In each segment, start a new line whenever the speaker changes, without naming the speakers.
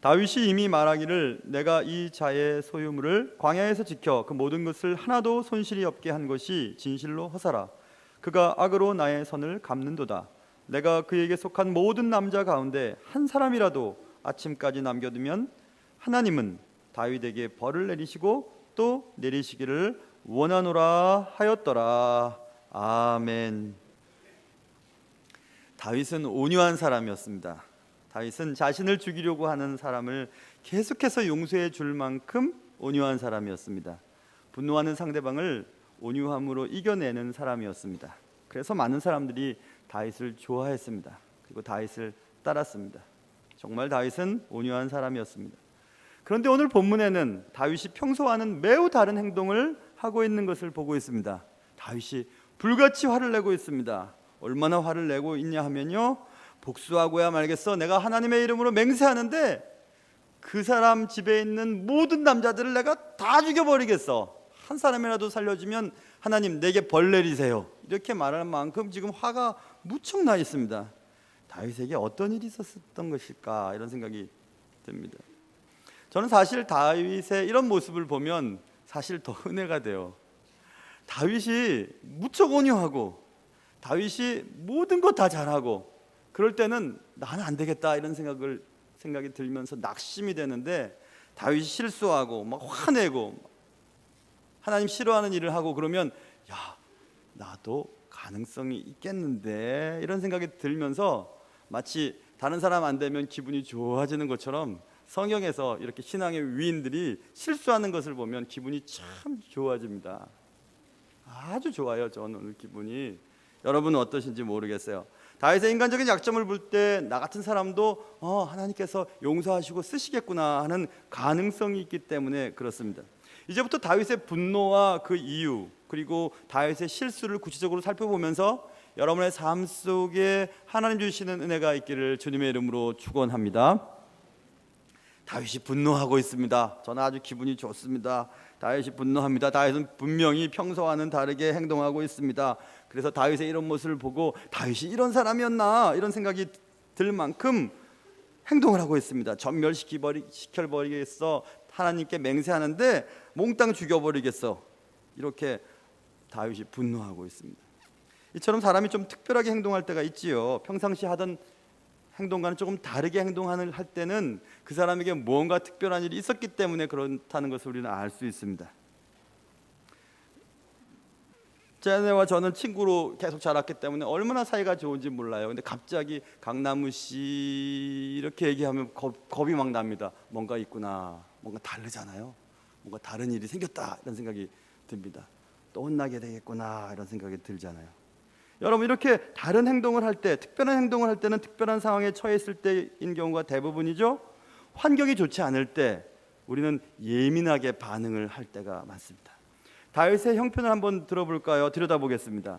다윗이 이미 말하기를 내가 이 자의 소유물을 광야에서 지켜 그 모든 것을 하나도 손실이 없게 한 것이 진실로 허사라. 그가 악으로 나의 선을 갚는도다. 내가 그에게 속한 모든 남자 가운데 한 사람이라도 아침까지 남겨두면 하나님은 다윗에게 벌을 내리시고 또 내리시기를 원하노라 하였더라. 아멘. 다윗은 온유한 사람이었습니다. 다윗은 자신을 죽이려고 하는 사람을 계속해서 용서해 줄 만큼 온유한 사람이었습니다. 분노하는 상대방을 온유함으로 이겨내는 사람이었습니다. 그래서 많은 사람들이 다윗을 좋아했습니다. 그리고 다윗을 따랐습니다. 정말 다윗은 온유한 사람이었습니다. 그런데 오늘 본문에는 다윗이 평소와는 매우 다른 행동을 하고 있는 것을 보고 있습니다. 다윗이 불같이 화를 내고 있습니다. 얼마나 화를 내고 있냐 하면요, 복수하고야 말겠어. 내가 하나님의 이름으로 맹세하는데 그 사람 집에 있는 모든 남자들을 내가 다 죽여버리겠어. 한 사람이라도 살려주면 하나님 내게 벌 내리세요. 이렇게 말할 만큼 지금 화가 무척 나 있습니다. 다윗에게 어떤 일이 있었던 것일까 이런 생각이 듭니다. 저는 사실 다윗의 이런 모습을 보면 사실 더 은혜가 돼요. 다윗이 무척 온유하고 다윗이 모든 것 다 잘하고 그럴 때는 나는 안 되겠다 이런 생각이 들면서 낙심이 되는데, 다윗이 실수하고 막 화내고 하나님 싫어하는 일을 하고 그러면 야, 나도 가능성이 있겠는데 이런 생각이 들면서 마치 다른 사람 안 되면 기분이 좋아지는 것처럼 성경에서 이렇게 신앙의 위인들이 실수하는 것을 보면 기분이 참 좋아집니다. 아주 좋아요. 저는 오늘 기분이. 여러분은 어떠신지 모르겠어요. 다윗의 인간적인 약점을 볼 때 나 같은 사람도 하나님께서 용서하시고 쓰시겠구나 하는 가능성이 있기 때문에 그렇습니다. 이제부터 다윗의 분노와 그 이유, 그리고 다윗의 실수를 구체적으로 살펴보면서 여러분의 삶 속에 하나님 주시는 은혜가 있기를 주님의 이름으로 축원합니다. 다윗이 분노하고 있습니다. 저는 아주 기분이 좋습니다. 다윗이 분노합니다. 다윗은 분명히 평소와는 다르게 행동하고 있습니다. 그래서 다윗의 이런 모습을 보고 다윗이 이런 사람이었나 이런 생각이 들 만큼 행동을 하고 있습니다. 전멸시켜버리겠어. 하나님께 맹세하는데 몽땅 죽여버리겠어. 이렇게 다윗이 분노하고 있습니다. 이처럼 사람이 좀 특별하게 행동할 때가 있지요. 평상시 하던 행동과는 조금 다르게 행동을 할 때는 그 사람에게 무언가 특별한 일이 있었기 때문에 그렇다는 것을 우리는 알 수 있습니다. 제 아내와 저는 친구로 계속 자랐기 때문에 얼마나 사이가 좋은지 몰라요. 근데 갑자기 강나무 씨 이렇게 얘기하면 겁이 막 납니다. 뭔가 있구나, 뭔가 다르잖아요. 뭔가 다른 일이 생겼다 이런 생각이 듭니다. 또 혼나게 되겠구나 이런 생각이 들잖아요. 여러분, 이렇게 다른 행동을 할 때, 특별한 행동을 할 때는 특별한 상황에 처했을 때인 경우가 대부분이죠. 환경이 좋지 않을 때 우리는 예민하게 반응을 할 때가 많습니다. 다윗의 형편을 한번 들여다보겠습니다.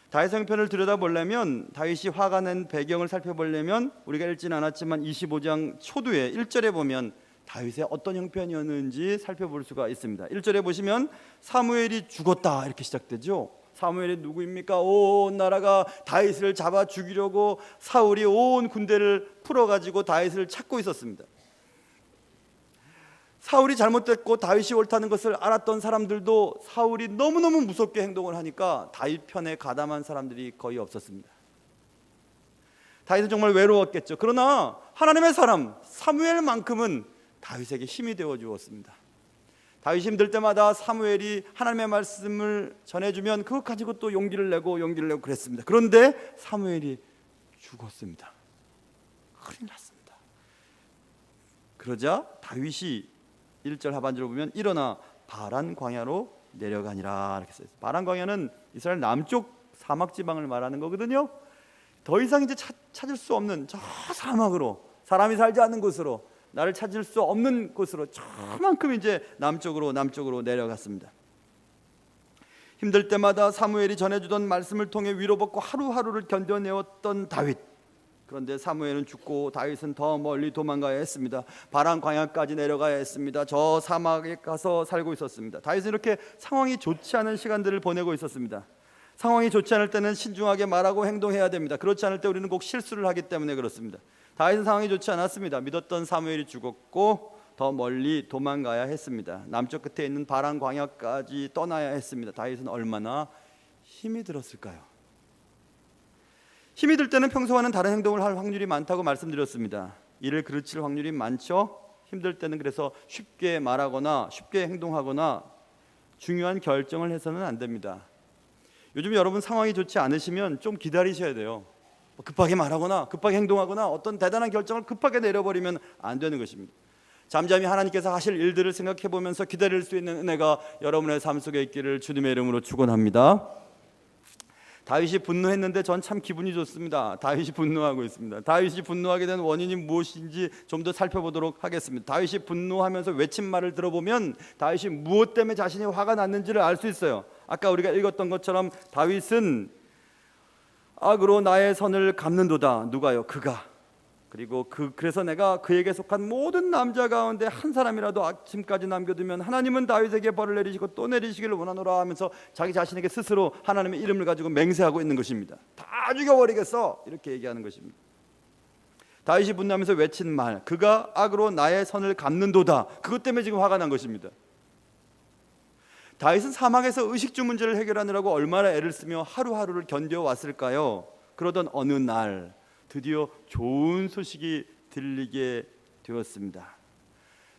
다윗의 형편을 들여다보려면, 다윗이 화가 난 배경을 살펴보려면 우리가 읽지는 않았지만 25장 초두에 1절에 보면 다윗의 어떤 형편이었는지 살펴볼 수가 있습니다. 1절에 보시면 사무엘이 죽었다 이렇게 시작되죠. 사무엘이 누구입니까? 온 나라가 다윗을 잡아 죽이려고 사울이 온 군대를 풀어가지고 다윗을 찾고 있었습니다. 사울이 잘못됐고 다윗이 옳다는 것을 알았던 사람들도 사울이 너무너무 무섭게 행동을 하니까 다윗 편에 가담한 사람들이 거의 없었습니다. 다윗은 정말 외로웠겠죠. 그러나 하나님의 사람 사무엘만큼은 다윗에게 힘이 되어 주었습니다. 다윗이 힘들 때마다 사무엘이 하나님의 말씀을 전해주면 그것 가지고 또 용기를 내고 그랬습니다. 그런데 사무엘이 죽었습니다. 큰일 났습니다. 그러자 다윗이 1절 하반절을 보면 일어나 바란 광야로 내려가니라 이렇게 써있어요. 바란 광야는 이스라엘 남쪽 사막 지방을 말하는 거거든요. 더 이상 이제 찾을 수 없는 저 사막으로, 사람이 살지 않는 곳으로, 나를 찾을 수 없는 곳으로 저만큼 이제 남쪽으로 내려갔습니다. 힘들 때마다 사무엘이 전해주던 말씀을 통해 위로받고 하루하루를 견뎌내었던 다윗. 그런데 사무엘은 죽고 다윗은 더 멀리 도망가야 했습니다. 바란 광야까지 내려가야 했습니다. 저 사막에 가서 살고 있었습니다. 다윗은 이렇게 상황이 좋지 않은 시간들을 보내고 있었습니다. 상황이 좋지 않을 때는 신중하게 말하고 행동해야 됩니다. 그렇지 않을 때 우리는 꼭 실수를 하기 때문에 그렇습니다. 다윗은 상황이 좋지 않았습니다. 믿었던 사무엘이 죽었고 더 멀리 도망가야 했습니다. 남쪽 끝에 있는 바란 광야까지 떠나야 했습니다. 다윗은 얼마나 힘이 들었을까요? 힘이 들 때는 평소와는 다른 행동을 할 확률이 많다고 말씀드렸습니다. 이를 그르칠 확률이 많죠. 힘들 때는 그래서 쉽게 말하거나 쉽게 행동하거나 중요한 결정을 해서는 안 됩니다. 요즘 여러분 상황이 좋지 않으시면 좀 기다리셔야 돼요. 급하게 말하거나 급하게 행동하거나 어떤 대단한 결정을 급하게 내려버리면 안 되는 것입니다. 잠잠히 하나님께서 하실 일들을 생각해 보면서 기다릴 수 있는 은혜가 여러분의 삶 속에 있기를 주님의 이름으로 축원합니다. 다윗이 분노했는데 전 참 기분이 좋습니다. 다윗이 분노하고 있습니다. 다윗이 분노하게 된 원인이 무엇인지 좀 더 살펴보도록 하겠습니다. 다윗이 분노하면서 외친 말을 들어보면 다윗이 무엇 때문에 자신이 화가 났는지를 알 수 있어요. 아까 우리가 읽었던 것처럼 다윗은 악으로 나의 선을 갚는도다. 누가요? 그가. 그리고 그래서 내가 그에게 속한 모든 남자 가운데 한 사람이라도 아침까지 남겨두면 하나님은 다윗에게 벌을 내리시고 또 내리시기를 원하노라 하면서 자기 자신에게 스스로 하나님의 이름을 가지고 맹세하고 있는 것입니다. 다 죽여버리겠어 이렇게 얘기하는 것입니다. 다윗이 분노하면서 외친 말, 그가 악으로 나의 선을 갚는도다. 그것 때문에 지금 화가 난 것입니다. 다윗은 사막에서 의식주 문제를 해결하느라고 얼마나 애를 쓰며 하루하루를 견뎌왔을까요? 그러던 어느 날 드디어 좋은 소식이 들리게 되었습니다.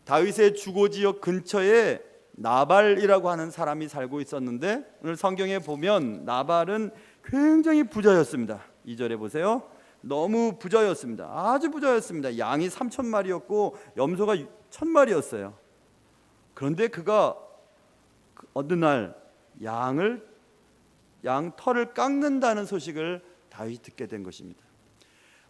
다윗의 주거지역 근처에 나발이라고 하는 사람이 살고 있었는데 오늘 성경에 보면 나발은 굉장히 부자였습니다. 2절에 보세요. 너무 부자였습니다. 아주 부자였습니다. 양이 3,000마리였고 염소가 1,000마리였어요. 그런데 그가 어느 날 양 털을 깎는다는 소식을 다윗이 듣게 된 것입니다.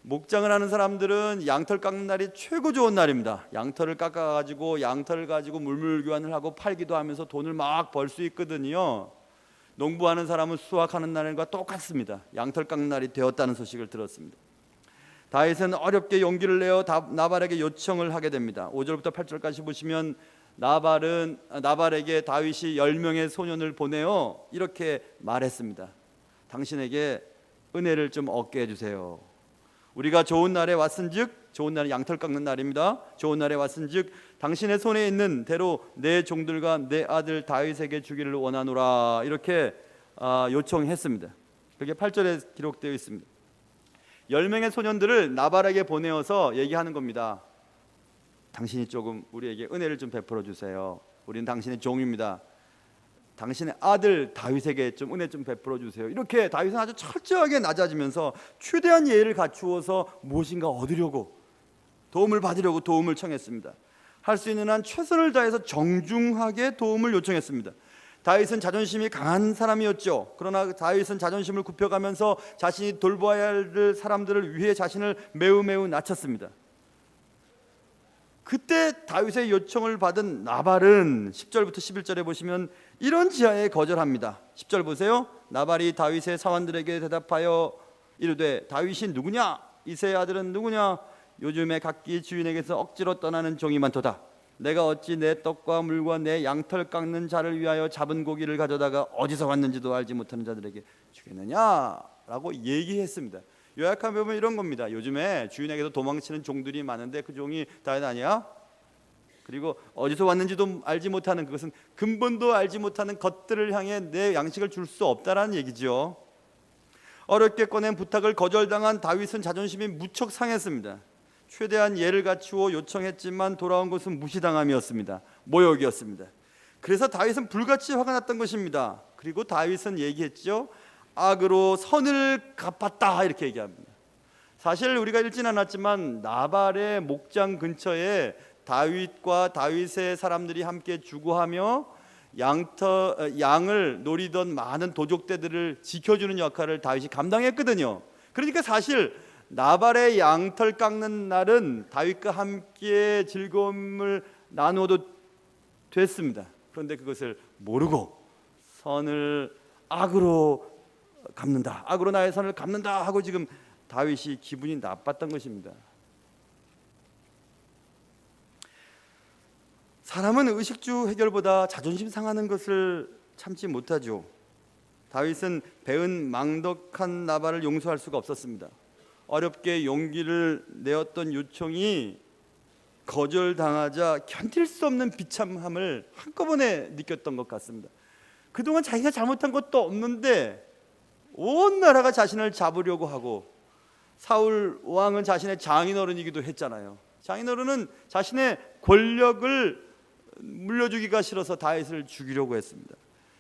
목장을 하는 사람들은 양털 깎는 날이 최고 좋은 날입니다. 양털을 깎아가지고 양털을 가지고 물물 교환을 하고 팔기도 하면서 돈을 막 벌 수 있거든요. 농부하는 사람은 수확하는 날과 똑같습니다. 양털 깎는 날이 되었다는 소식을 들었습니다. 다윗은 어렵게 용기를 내어 나발에게 요청을 하게 됩니다. 5절부터 8절까지 보시면 나발에게 다윗이 10명의 소년을 보내어 이렇게 말했습니다. 당신에게 은혜를 좀 얻게 해주세요. 우리가 좋은 날에 왔은즉, 좋은 날은 양털 깎는 날입니다. 좋은 날에 왔은즉 당신의 손에 있는 대로 내 종들과 내 아들 다윗에게 주기를 원하노라 이렇게 요청했습니다. 그게 8절에 기록되어 있습니다. 10명의 소년들을 나발에게 보내어서 얘기하는 겁니다. 당신이 조금 우리에게 은혜를 좀 베풀어 주세요. 우리는 당신의 종입니다. 당신의 아들 다윗에게 좀 은혜 좀 베풀어 주세요. 이렇게 다윗은 아주 철저하게 낮아지면서 최대한 예의를 갖추어서 무엇인가 얻으려고 도움을 받으려고 도움을 청했습니다. 할 수 있는 한 최선을 다해서 정중하게 도움을 요청했습니다. 다윗은 자존심이 강한 사람이었죠. 그러나 다윗은 자존심을 굽혀가면서 자신이 돌봐야 할 사람들을 위해 자신을 매우 낮췄습니다. 그때 다윗의 요청을 받은 나발은 10절부터 11절에 보시면 이런 지하에 거절합니다. 10절 보세요. 나발이 다윗의 사원들에게 대답하여 이르되 다윗이 누구냐? 이새의 아들은 누구냐? 요즘에 각기 주인에게서 억지로 떠나는 종이 많도다. 내가 어찌 내 떡과 물과 내 양털 깎는 자를 위하여 잡은 고기를 가져다가 어디서 왔는지도 알지 못하는 자들에게 주겠느냐? 라고 얘기했습니다. 요약하면 보면 이런 겁니다. 요즘에 주인에게서 도망치는 종들이 많은데 그 종이 다윗 아니야? 그리고 어디서 왔는지도 알지 못하는, 그것은 근본도 알지 못하는 것들을 향해 내 양식을 줄 수 없다라는 얘기죠. 어렵게 꺼낸 부탁을 거절당한 다윗은 자존심이 무척 상했습니다. 최대한 예를 갖추어 요청했지만 돌아온 것은 무시당함이었습니다. 모욕이었습니다. 그래서 다윗은 불같이 화가 났던 것입니다. 그리고 다윗은 얘기했죠. 악으로 선을 갚았다 이렇게 얘기합니다. 사실 우리가 읽진 않았지만 나발의 목장 근처에 다윗과 다윗의 사람들이 함께 주거하며 양을 노리던 많은 도적대들을 지켜주는 역할을 다윗이 감당했거든요. 그러니까 사실 나발의 양털 깎는 날은 다윗과 함께 즐거움을 나누어도 됐습니다. 그런데 그것을 모르고 선을 악으로 갚는다, 악으로 나의 선을 갚는다 하고 지금 다윗이 기분이 나빴던 것입니다. 사람은 의식주 해결보다 자존심 상하는 것을 참지 못하죠. 다윗은 배은 망덕한 나발을 용서할 수가 없었습니다. 어렵게 용기를 내었던 요청이 거절당하자 견딜 수 없는 비참함을 한꺼번에 느꼈던 것 같습니다. 그동안 자기가 잘못한 것도 없는데 온 나라가 자신을 잡으려고 하고, 사울 왕은 자신의 장인어른이기도 했잖아요. 장인어른은 자신의 권력을 물려주기가 싫어서 다윗을 죽이려고 했습니다.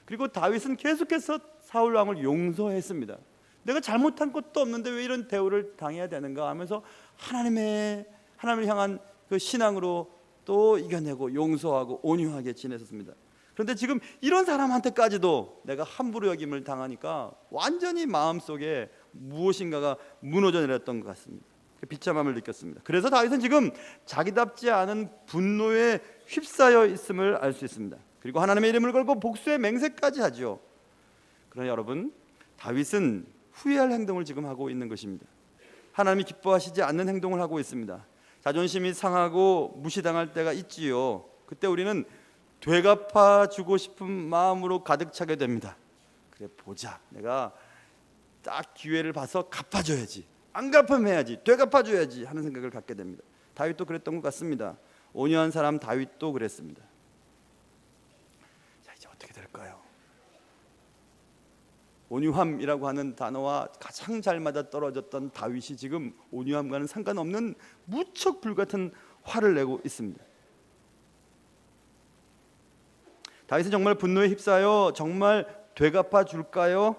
그리고 다윗은 계속해서 사울 왕을 용서했습니다. 내가 잘못한 것도 없는데 왜 이런 대우를 당해야 되는가 하면서 하나님을 향한 그 신앙으로 또 이겨내고 용서하고 온유하게 지냈었습니다. 그런데 지금 이런 사람한테까지도 내가 함부로 여김을 당하니까 완전히 마음속에 무엇인가가 무너져 내렸던 것 같습니다. 그 비참함을 느꼈습니다. 그래서 다윗은 지금 자기답지 않은 분노에 휩싸여 있음을 알 수 있습니다. 그리고 하나님의 이름을 걸고 복수의 맹세까지 하죠. 그러나 여러분, 다윗은 후회할 행동을 지금 하고 있는 것입니다. 하나님이 기뻐하시지 않는 행동을 하고 있습니다. 자존심이 상하고 무시당할 때가 있지요. 그때 우리는 되갚아 주고 싶은 마음으로 가득 차게 됩니다. 그래 보자, 내가 딱 기회를 봐서 갚아줘야지, 안 갚으면 해야지, 되갚아줘야지 하는 생각을 갖게 됩니다. 다윗도 그랬던 것 같습니다. 온유한 사람 다윗도 그랬습니다. 자, 이제 어떻게 될까요? 온유함이라고 하는 단어와 가장 잘 맞아떨어졌던 다윗이 지금 온유함과는 상관없는 무척 불같은 화를 내고 있습니다. 다윗은 정말 분노에 휩싸여 정말 되갚아 줄까요?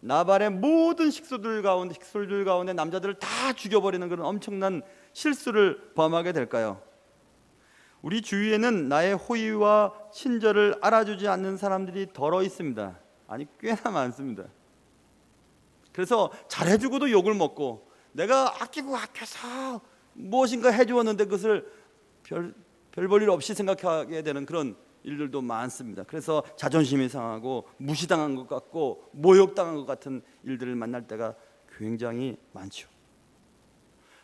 나발의 모든 식솔들 가운데 남자들을 다 죽여버리는 그런 엄청난 실수를 범하게 될까요? 우리 주위에는 나의 호의와 친절을 알아주지 않는 사람들이 덜어 있습니다. 아니, 꽤나 많습니다. 그래서 잘해주고도 욕을 먹고, 내가 아끼고 아껴서 무엇인가 해주었는데 그것을 별 볼 일 없이 생각하게 되는 그런 일들도 많습니다. 그래서 자존심이 상하고 무시당한 것 같고 모욕당한 것 같은 일들을 만날 때가 굉장히 많죠.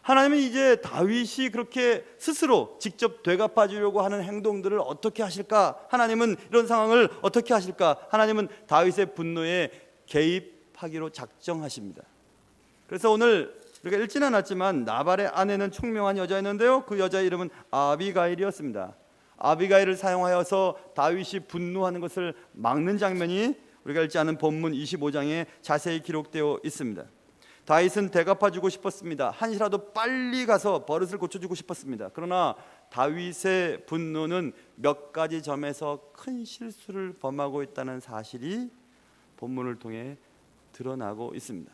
하나님은 이제 다윗이 그렇게 스스로 직접 되갚아 주려고 하는 행동들을 어떻게 하실까? 하나님은 이런 상황을 어떻게 하실까? 하나님은 다윗의 분노에 개입하기로 작정하십니다. 그래서 오늘 우리가 읽지는 않았지만 나발의 아내는 총명한 여자였는데요, 그 여자의 이름은 아비가일이었습니다. 아비가일을 사용하여서 다윗이 분노하는 것을 막는 장면이 우리가 읽지 않은 본문 25장에 자세히 기록되어 있습니다. 다윗은 되갚아주고 싶었습니다. 한시라도 빨리 가서 버릇을 고쳐주고 싶었습니다. 그러나 다윗의 분노는 몇 가지 점에서 큰 실수를 범하고 있다는 사실이 본문을 통해 드러나고 있습니다.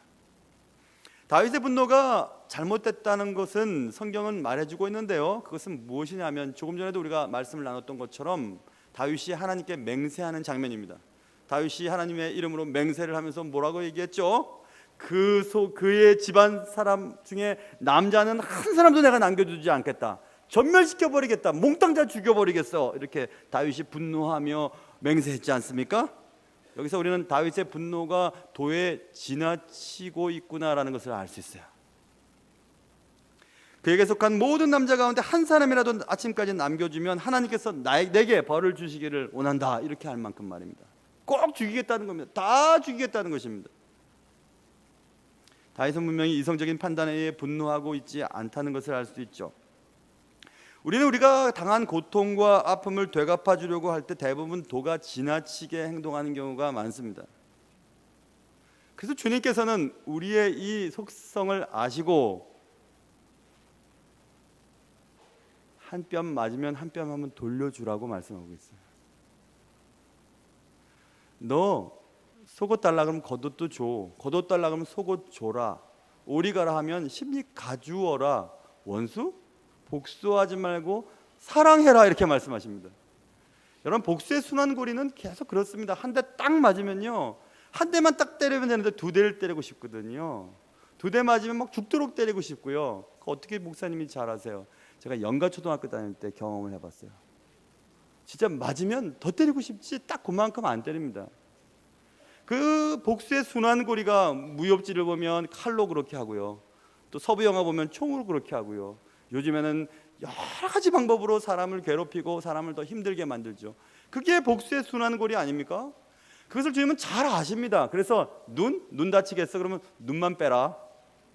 다윗의 분노가 잘못됐다는 것은 성경은 말해주고 있는데요, 그것은 무엇이냐면 조금 전에도 우리가 말씀을 나눴던 것처럼 다윗이 하나님께 맹세하는 장면입니다. 다윗이 하나님의 이름으로 맹세를 하면서 뭐라고 얘기했죠? 그의 집안 사람 중에 남자는 한 사람도 내가 남겨두지 않겠다, 전멸시켜버리겠다, 몽땅 다 죽여버리겠어, 이렇게 다윗이 분노하며 맹세했지 않습니까? 여기서 우리는 다윗의 분노가 도에 지나치고 있구나라는 것을 알 수 있어요. 그에게 속한 모든 남자 가운데 한 사람이라도 아침까지 남겨주면 하나님께서 내게 벌을 주시기를 원한다, 이렇게 할 만큼 말입니다. 꼭 죽이겠다는 겁니다. 다 죽이겠다는 것입니다. 다윗은 분명히 이성적인 판단에 의해 분노하고 있지 않다는 것을 알 수 있죠. 우리는 우리가 당한 고통과 아픔을 되갚아 주려고 할 때 대부분 도가 지나치게 행동하는 경우가 많습니다. 그래서 주님께서는 우리의 이 속성을 아시고 한 뼘 맞으면 한 뼘 한번 돌려주라고 말씀하고 있어요. 너 속옷 달라 그러면 겉옷도 줘, 겉옷 달라 그러면 속옷 줘라, 오리 가라 하면 심리 가주어라, 원수? 복수하지 말고 사랑해라, 이렇게 말씀하십니다. 여러분, 복수의 순환고리는 계속 그렇습니다. 한 대 딱 맞으면요, 한 대만 딱 때리면 되는데 두 대를 때리고 싶거든요. 두 대 맞으면 막 죽도록 때리고 싶고요. 어떻게 목사님이 잘 아세요? 제가 영가초등학교 다닐 때 경험을 해봤어요. 진짜 맞으면 더 때리고 싶지 딱 그만큼 안 때립니다. 그 복수의 순환고리가 무협지를 보면 칼로 그렇게 하고요, 또 서부 영화 보면 총으로 그렇게 하고요, 요즘에는 여러 가지 방법으로 사람을 괴롭히고 사람을 더 힘들게 만들죠. 그게 복수의 순환고리 아닙니까? 그것을 주님은 잘 아십니다. 그래서 눈 다치겠어? 그러면 눈만 빼라,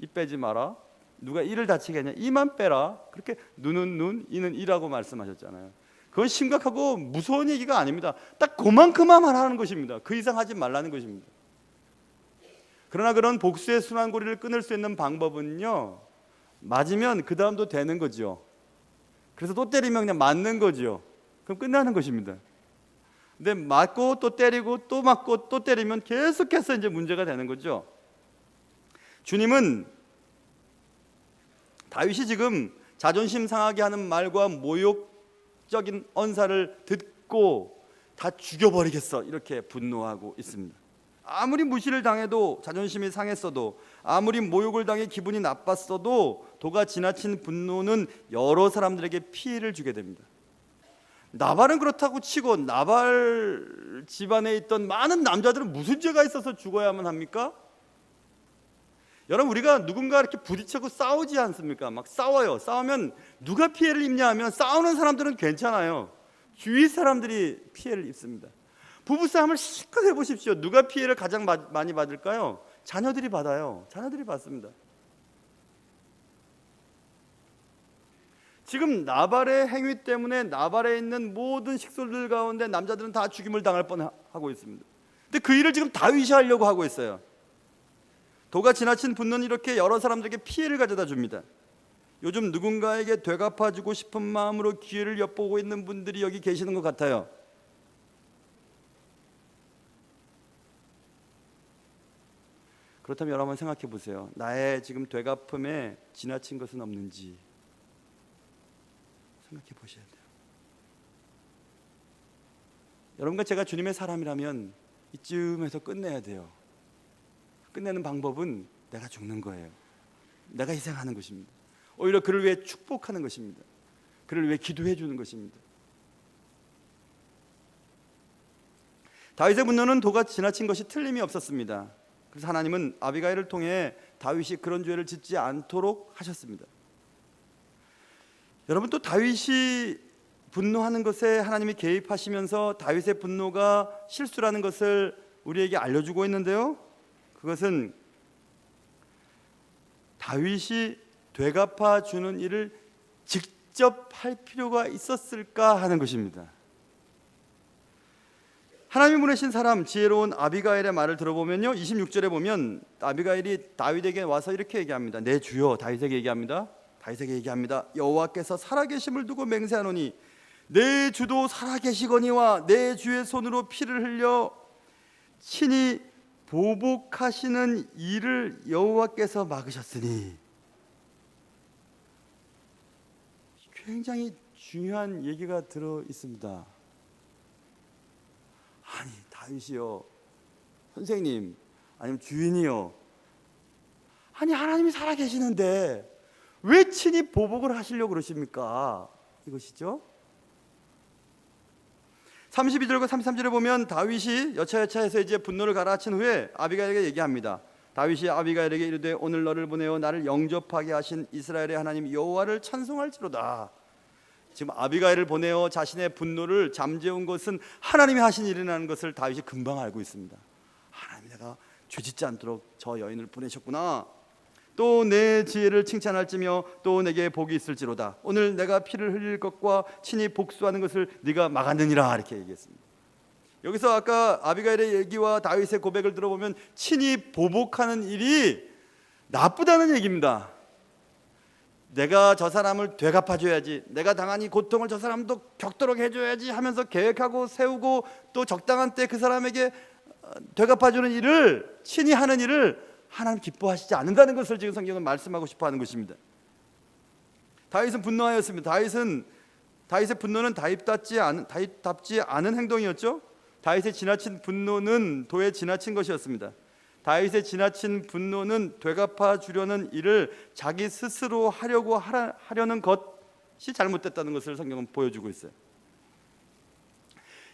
이 빼지 마라. 누가 이를 다치게 하냐, 이만 빼라. 그렇게 눈은 눈, 이는 이라고 말씀하셨잖아요. 그건 심각하고 무서운 얘기가 아닙니다. 딱 그만큼만 하라는 것입니다. 그 이상 하지 말라는 것입니다. 그러나 그런 복수의 순환고리를 끊을 수 있는 방법은요, 맞으면 그 다음도 되는 거죠. 그래서 또 때리면 그냥 맞는 거죠. 그럼 끝나는 것입니다. 근데 맞고 또 때리고 또 맞고 또 때리면 계속해서 이제 문제가 되는 거죠. 주님은 다윗이 지금 자존심 상하게 하는 말과 모욕적인 언사를 듣고 다 죽여버리겠어 이렇게 분노하고 있습니다. 아무리 무시를 당해도, 자존심이 상했어도, 아무리 모욕을 당해 기분이 나빴어도 도가 지나친 분노는 여러 사람들에게 피해를 주게 됩니다. 나발은 그렇다고 치고 나발 집안에 있던 많은 남자들은 무슨 죄가 있어서 죽어야만 합니까? 여러분, 우리가 누군가 이렇게 부딪히고 싸우지 않습니까? 막 싸워요. 싸우면 누가 피해를 입냐 하면 싸우는 사람들은 괜찮아요. 주위 사람들이 피해를 입습니다. 부부싸움을 실컷 해보십시오. 누가 피해를 가장 많이 받을까요? 자녀들이 받아요. 자녀들이 받습니다. 지금 나발의 행위 때문에 나발에 있는 모든 식솔들 가운데 남자들은 다 죽임을 당할 뻔하고 있습니다. 근데 그 일을 지금 다윗이 하려고 하고 있어요. 도가 지나친 분노는 이렇게 여러 사람들에게 피해를 가져다 줍니다. 요즘 누군가에게 되갚아주고 싶은 마음으로 기회를 엿보고 있는 분들이 여기 계시는 것 같아요. 그렇다면 여러분 생각해 보세요. 나의 지금 되갚음에 지나친 것은 없는지 생각해 보셔야 돼요. 여러분과 제가 주님의 사람이라면 이쯤에서 끝내야 돼요. 끝내는 방법은 내가 죽는 거예요. 내가 희생하는 것입니다. 오히려 그를 위해 축복하는 것입니다. 그를 위해 기도해 주는 것입니다. 다윗의 분노는 도가 지나친 것이 틀림이 없었습니다. 그래서 하나님은 아비가일을 통해 다윗이 그런 죄를 짓지 않도록 하셨습니다. 여러분, 또 다윗이 분노하는 것에 하나님이 개입하시면서 다윗의 분노가 실수라는 것을 우리에게 알려주고 있는데요, 그것은 다윗이 되갚아 주는 일을 직접 할 필요가 있었을까 하는 것입니다. 하나님이 보내신 사람 지혜로운 아비가일의 말을 들어보면요, 26절에 보면 아비가일이 다윗에게 와서 이렇게 얘기합니다. 내 주여, 다윗에게 얘기합니다. 여호와께서 살아계심을 두고 맹세하노니 내 주도 살아계시거니와 내 주의 손으로 피를 흘려 친히 보복하시는 일을 여호와께서 막으셨으니. 굉장히 중요한 얘기가 들어 있습니다. 아니, 다윗이요, 선생님, 아니면 주인이요, 아니 하나님이 살아계시는데 왜 친히 보복을 하시려고 그러십니까? 이것이죠. 32절과 33절에 보면 다윗이 여차여차해서 이제 분노를 가라앉힌 후에 아비가일에게 얘기합니다. 다윗이 아비가일에게 이르되 오늘 너를 보내어 나를 영접하게 하신 이스라엘의 하나님 여호와를 찬송할지로다. 지금 아비가일을 보내어 자신의 분노를 잠재운 것은 하나님이 하신 일이라는 것을 다윗이 금방 알고 있습니다. 하나님이 내가 죄짓지 않도록 저 여인을 보내셨구나. 또 내 지혜를 칭찬할지며 또 내게 복이 있을지로다. 오늘 내가 피를 흘릴 것과 친히 복수하는 것을 네가 막았느니라. 이렇게 얘기했습니다. 여기서 아까 아비가일의 얘기와 다윗의 고백을 들어보면 친히 보복하는 일이 나쁘다는 얘기입니다. 내가 저 사람을 되갚아줘야지, 내가 당한 이 고통을 저 사람도 겪도록 해줘야지 하면서 계획하고 세우고 또 적당한 때 그 사람에게 되갚아주는 일을, 친히 하는 일을 하나님 기뻐하시지 않는다는 것을 지금 성경은 말씀하고 싶어하는 것입니다. 다윗은 분노하였습니다. 다윗의 분노는 다윗답지 않은 행동이었죠. 다윗의 지나친 분노는 도에 지나친 것이었습니다. 다윗의 지나친 분노는 되갚아 주려는 일을 자기 스스로 하려는 것이 잘못됐다는 것을 성경은 보여주고 있어요.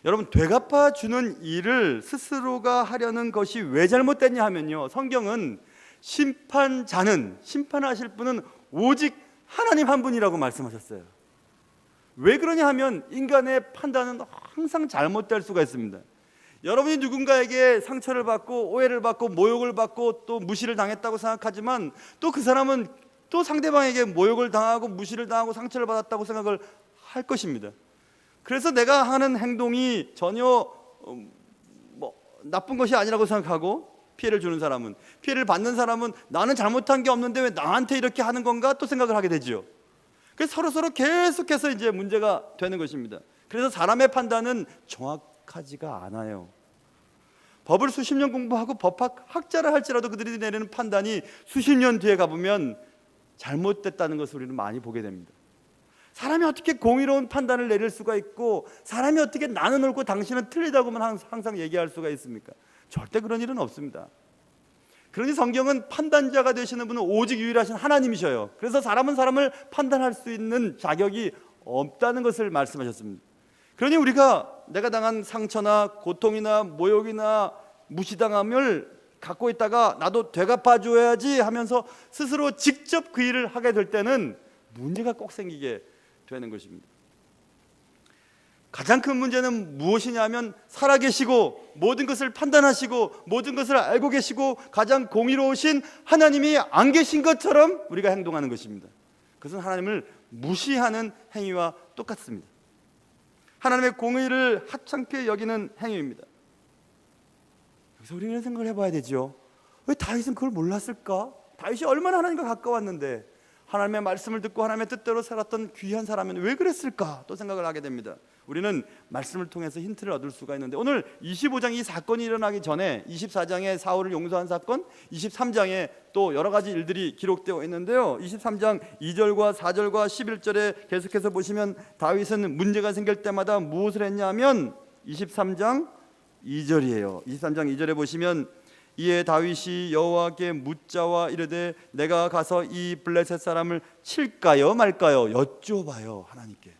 여러분, 되갚아 주는 일을 스스로가 하려는 것이 왜 잘못됐냐 하면요, 성경은 심판하실 분은 오직 하나님 한 분이라고 말씀하셨어요. 왜 그러냐 하면 인간의 판단은 항상 잘못될 수가 있습니다. 여러분이 누군가에게 상처를 받고 오해를 받고 모욕을 받고 또 무시를 당했다고 생각하지만 또 그 사람은 또 상대방에게 모욕을 당하고 무시를 당하고 상처를 받았다고 생각을 할 것입니다. 그래서 내가 하는 행동이 전혀 나쁜 것이 아니라고 생각하고 피해를 주는 사람은, 피해를 받는 사람은 나는 잘못한 게 없는데 왜 나한테 이렇게 하는 건가 또 생각을 하게 되죠. 그래서 서로 계속해서 이제 문제가 되는 것입니다. 그래서 사람의 판단은 정확하지가 않아요. 법을 수십 년 공부하고 법학 학자를 할지라도 그들이 내리는 판단이 수십 년 뒤에 가보면 잘못됐다는 것을 우리는 많이 보게 됩니다. 사람이 어떻게 공의로운 판단을 내릴 수가 있고 사람이 어떻게 나는 옳고 당신은 틀리다고만 항상 얘기할 수가 있습니까? 절대 그런 일은 없습니다. 그러니 성경은 판단자가 되시는 분은 오직 유일하신 하나님이셔요. 그래서 사람은 사람을 판단할 수 있는 자격이 없다는 것을 말씀하셨습니다. 그러니 우리가 내가 당한 상처나 고통이나 모욕이나 무시당함을 갖고 있다가 나도 되갚아줘야지 하면서 스스로 직접 그 일을 하게 될 때는 문제가 꼭 생기게 되는 것입니다. 가장 큰 문제는 무엇이냐면 살아계시고 모든 것을 판단하시고 모든 것을 알고 계시고 가장 공의로우신 하나님이 안 계신 것처럼 우리가 행동하는 것입니다. 그것은 하나님을 무시하는 행위와 똑같습니다. 하나님의 공의를 하찮게 여기는 행위입니다. 여기서 우리는 이런 생각을 해봐야 되죠. 왜 다윗은 그걸 몰랐을까? 다윗이 얼마나 하나님과 가까웠는데 하나님의 말씀을 듣고 하나님의 뜻대로 살았던 귀한 사람은 왜 그랬을까? 또 생각을 하게 됩니다. 우리는 말씀을 통해서 힌트를 얻을 수가 있는데 오늘 25장 이 사건이 일어나기 전에 24장에 사울을 용서한 사건, 23장에 또 여러 가지 일들이 기록되어 있는데요. 23장 2절과 4절과 11절에 계속해서 보시면 다윗은 문제가 생길 때마다 무엇을 했냐면 23장 2절이에요. 23장 2절에 보시면 이에 다윗이 여호와께 묻자와 이르되 내가 가서 이 블레셋 사람을 칠까요 말까요? 여쭤봐요. 하나님께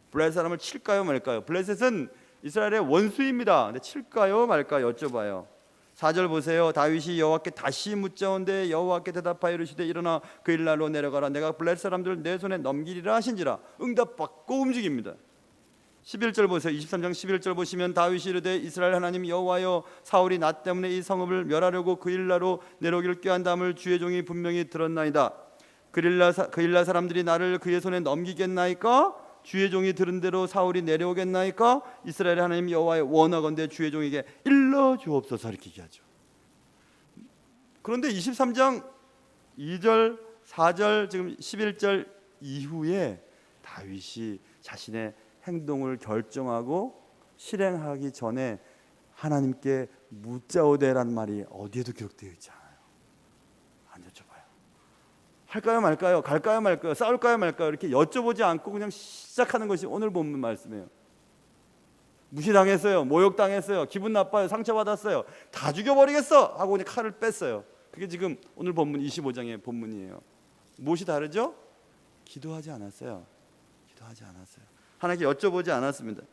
블레셋 사람을 칠까요 말까요? 블레셋은 이스라엘의 원수입니다. 근데 칠까요 말까요? 여쭤봐요. 4절 보세요. 다윗이 여호와께 다시 묻자온데 여호와께 대답하여 이르시되 일어나 그 일날로 내려가라. 내가 블레셋 사람들을 내 손에 넘기리라 하신지라. 응답받고 움직입니다. 11절 보세요. 23장 11절 보시면 다윗이 이르되 이스라엘 하나님 여호와여 사울이 나 때문에 이 성읍을 멸하려고 그 일나로 내려오기를 꾀한다함을 주의 종이 분명히 들었나이다. 그 일날 사람들이 나를 그의 손에 넘기겠나이까? 주의 종이 들은 대로 사울이 내려오겠나이까? 이스라엘 하나님 여호와여 원하건대 주의 종에게 일러 주옵소서. 이렇게 얘기하죠. 그런데 23장 2절 4절 지금 11절 이후에 다윗이 자신의 행동을 결정하고 실행하기 전에 하나님께 묻자오되라는 말이 어디에도 기록되어 있지 않아요. 안 여쭤봐요. 할까요 말까요? 갈까요 말까요? 싸울까요 말까요? 이렇게 여쭤보지 않고 그냥 시작하는 것이 오늘 본문 말씀이에요. 무시당했어요. 모욕당했어요. 기분 나빠요. 상처받았어요. 다 죽여버리겠어 하고 그냥 칼을 뺐어요. 그게 지금 오늘 본문 25장의 본문이에요. 무엇이 다르죠? 기도하지 않았어요. 기도하지 않았어요. 하나님께 여쭤보지 않았습니다.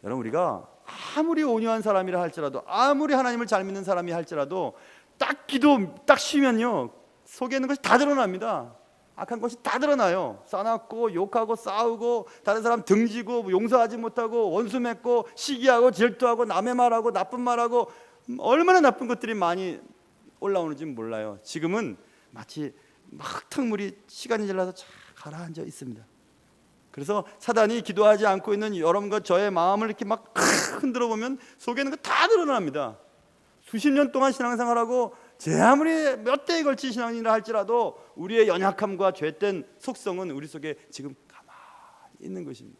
여러분 우리가 아무리 온유한 사람이라 할지라도 아무리 하나님을 잘 믿는 사람이 할지라도 딱 기도 딱 쉬면요 속에 있는 것이 다 드러납니다. 악한 것이 다 드러나요. 싸납고 욕하고 싸우고 다른 사람 등지고 용서하지 못하고 원수 맺고 시기하고 질투하고 남의 말하고 나쁜 말하고 얼마나 나쁜 것들이 많이 올라오는지 몰라요. 지금은 마치 막 탕물이 시간이 지나서 쫙 가라앉아 있습니다. 그래서 사단이 기도하지 않고 있는 여러분과 저의 마음을 이렇게 막 흔들어 보면 속에 있는 거 다 드러납니다. 수십 년 동안 신앙생활하고 제 아무리 몇 대에 걸친 신앙이라 할지라도 우리의 연약함과 죄된 속성은 우리 속에 지금 가만히 있는 것입니다.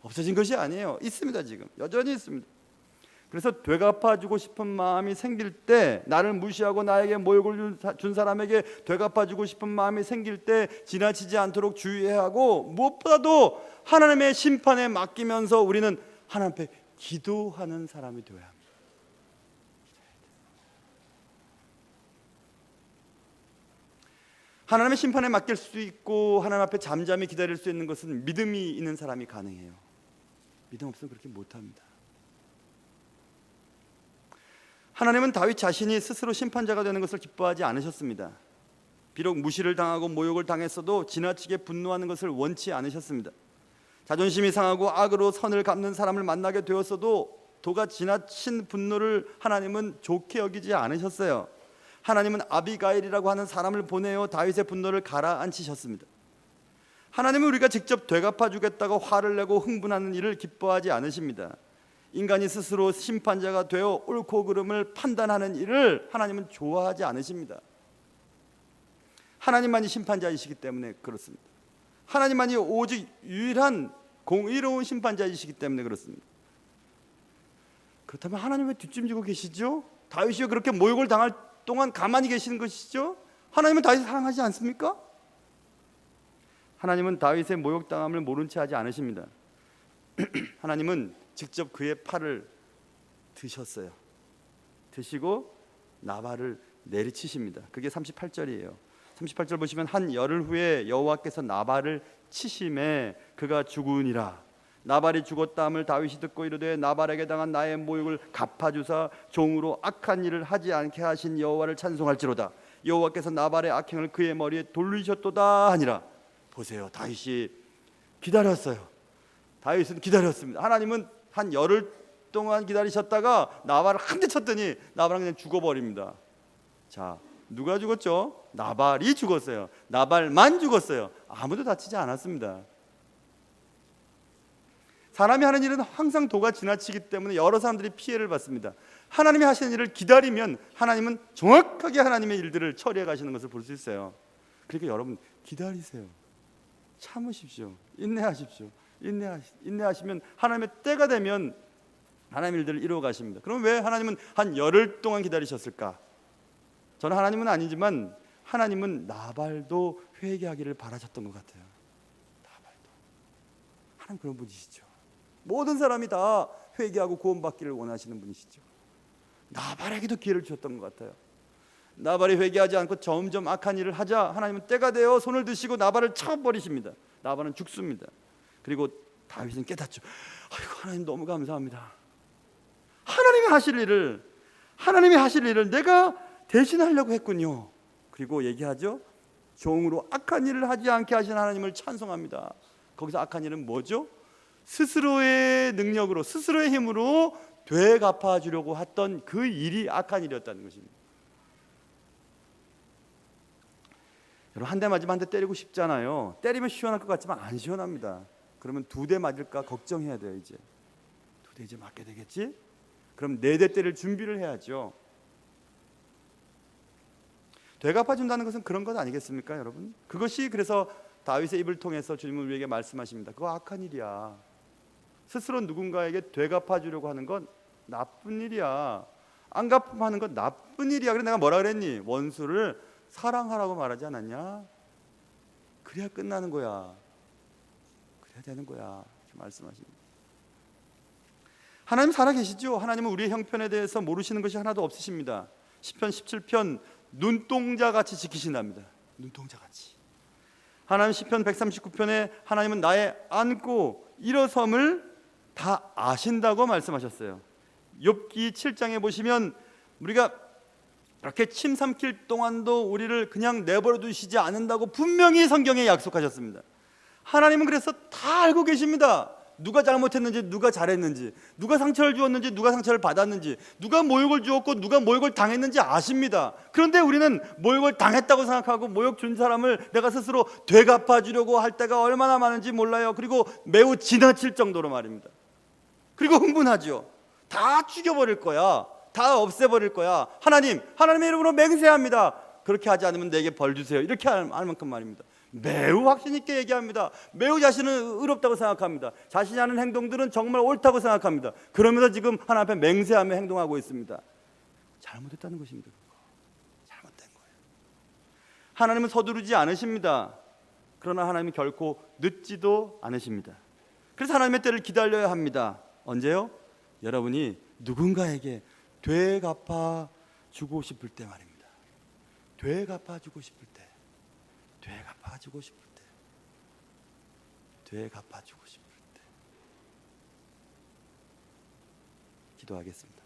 없어진 것이 아니에요. 있습니다. 지금 여전히 있습니다. 그래서 되갚아주고 싶은 마음이 생길 때, 나를 무시하고 나에게 모욕을 준 사람에게 되갚아주고 싶은 마음이 생길 때 지나치지 않도록 주의해야 하고, 무엇보다도 하나님의 심판에 맡기면서 우리는 하나님 앞에 기도하는 사람이 되어야 합니다. 하나님의 심판에 맡길 수 있고 하나님 앞에 잠잠히 기다릴 수 있는 것은 믿음이 있는 사람이 가능해요. 믿음 없으면 그렇게 못합니다. 하나님은 다윗 자신이 스스로 심판자가 되는 것을 기뻐하지 않으셨습니다. 비록 무시를 당하고 모욕을 당했어도 지나치게 분노하는 것을 원치 않으셨습니다. 자존심이 상하고 악으로 선을 갚는 사람을 만나게 되었어도 도가 지나친 분노를 하나님은 좋게 여기지 않으셨어요. 하나님은 아비가일이라고 하는 사람을 보내어 다윗의 분노를 가라앉히셨습니다. 하나님은 우리가 직접 되갚아 주겠다고 화를 내고 흥분하는 일을 기뻐하지 않으십니다. 인간이 스스로 심판자가 되어 옳고 그름을 판단하는 일을 하나님은 좋아하지 않으십니다. 하나님만이 심판자이시기 때문에 그렇습니다. 하나님만이 오직 유일한 공의로운 심판자이시기 때문에 그렇습니다. 그렇다면 하나님 왜 뒷짐지고 계시죠? 다윗이 그렇게 모욕을 당할 동안 가만히 계시는 것이죠? 하나님은 다윗을 사랑하지 않습니까? 하나님은 다윗의 모욕당함을 모른 채 하지 않으십니다. 하나님은 직접 그의 팔을 드셨어요. 드시고 나발을 내리치십니다. 그게 38절이에요. 38절 보시면 한 열흘 후에 여호와께서 나발을 치심에 그가 죽으니라. 나발이 죽었다 함을 다윗이 듣고 이르되 나발에게 당한 나의 모욕을 갚아주사 종으로 악한 일을 하지 않게 하신 여호와를 찬송할지로다. 여호와께서 나발의 악행을 그의 머리에 돌리셨도다 하니라. 보세요, 다윗이 기다렸어요. 다윗은 기다렸습니다. 하나님은 한 열흘 동안 기다리셨다가 나발을 한 대 쳤더니 나발은 그냥 죽어버립니다. 자, 누가 죽었죠? 나발이 죽었어요. 나발만 죽었어요. 아무도 다치지 않았습니다. 사람이 하는 일은 항상 도가 지나치기 때문에 여러 사람들이 피해를 받습니다. 하나님이 하시는 일을 기다리면 하나님은 정확하게 하나님의 일들을 처리해 가시는 것을 볼 수 있어요. 그러니까 여러분 기다리세요. 참으십시오. 인내하십시오. 인내하시면 하나님의 때가 되면 하나님의 일들을 이루어 가십니다. 그럼 왜 하나님은 한 열흘 동안 기다리셨을까? 저는 하나님은 아니지만 하나님은 나발도 회개하기를 바라셨던 것 같아요. 나발도. 하나님 그런 분이시죠. 모든 사람이 다 회개하고 구원받기를 원하시는 분이시죠. 나발에게도 기회를 주셨던 것 같아요. 나발이 회개하지 않고 점점 악한 일을 하자 하나님은 때가 되어 손을 드시고 나발을 쳐버리십니다. 나발은 죽습니다. 그리고 다윗은 깨닫죠. 아이고, 하나님 너무 감사합니다. 하나님이 하실 일을 내가 대신하려고 했군요. 그리고 얘기하죠. 종으로 악한 일을 하지 않게 하신 하나님을 찬송합니다. 거기서 악한 일은 뭐죠? 스스로의 능력으로, 스스로의 힘으로 되갚아 주려고 했던 그 일이 악한 일이었다는 것입니다. 여러분, 한 대 맞으면 한 대 때리고 싶잖아요. 때리면 시원할 것 같지만 안 시원합니다. 그러면 2대 맞을까 걱정해야 돼요. 이제 2대 이제 맞게 되겠지? 그럼 4대 때릴 준비를 해야죠. 되갚아 준다는 것은 그런 것 아니겠습니까, 여러분? 그것이 그래서 다윗의 입을 통해서 주님은 우리에게 말씀하십니다. 그거 악한 일이야. 스스로 누군가에게 되갚아 주려고 하는 건 나쁜 일이야. 안 갚으면 건 나쁜 일이야. 그래서 내가 뭐라 그랬니? 원수를 사랑하라고 말하지 않았냐? 그래야 끝나는 거야. 그래야 되는 거야. 이렇게 말씀하십니다. 하나님 살아계시죠? 하나님은 우리의 형편에 대해서 모르시는 것이 하나도 없으십니다. 시편 17편 눈동자같이 지키신답니다. 눈동자같이. 하나님 시편 139편에 하나님은 나의 앉고 일어섬을 다 아신다고 말씀하셨어요. 욥기 7장에 보시면 우리가 그렇게 침 삼킬 동안도 우리를 그냥 내버려 두시지 않는다고 분명히 성경에 약속하셨습니다. 하나님은 그래서 다 알고 계십니다. 누가 잘못했는지, 누가 잘했는지, 누가 상처를 주었는지, 누가 상처를 받았는지, 누가 모욕을 주었고 누가 모욕을 당했는지 아십니다. 그런데 우리는 모욕을 당했다고 생각하고 모욕 준 사람을 내가 스스로 되갚아 주려고 할 때가 얼마나 많은지 몰라요. 그리고 매우 지나칠 정도로 말입니다. 그리고 흥분하죠. 다 죽여버릴 거야. 다 없애버릴 거야. 하나님의 이름으로 맹세합니다. 그렇게 하지 않으면 내게 벌 주세요. 이렇게 할 만큼 말입니다. 매우 확신 있게 얘기합니다. 매우 자신은 의롭다고 생각합니다. 자신이 하는 행동들은 정말 옳다고 생각합니다. 그러면서 지금 하나님 앞에 맹세하며 행동하고 있습니다. 잘못했다는 것입니다. 잘못된 거예요. 하나님은 서두르지 않으십니다. 그러나 하나님은 결코 늦지도 않으십니다. 그래서 하나님의 때를 기다려야 합니다. 언제요? 여러분이 누군가에게 되갚아 주고 싶을 때 말입니다. 되갚아 주고 싶을 때, 되갚아 주고 싶을 때, 되갚아 주고 싶을 때. 기도하겠습니다.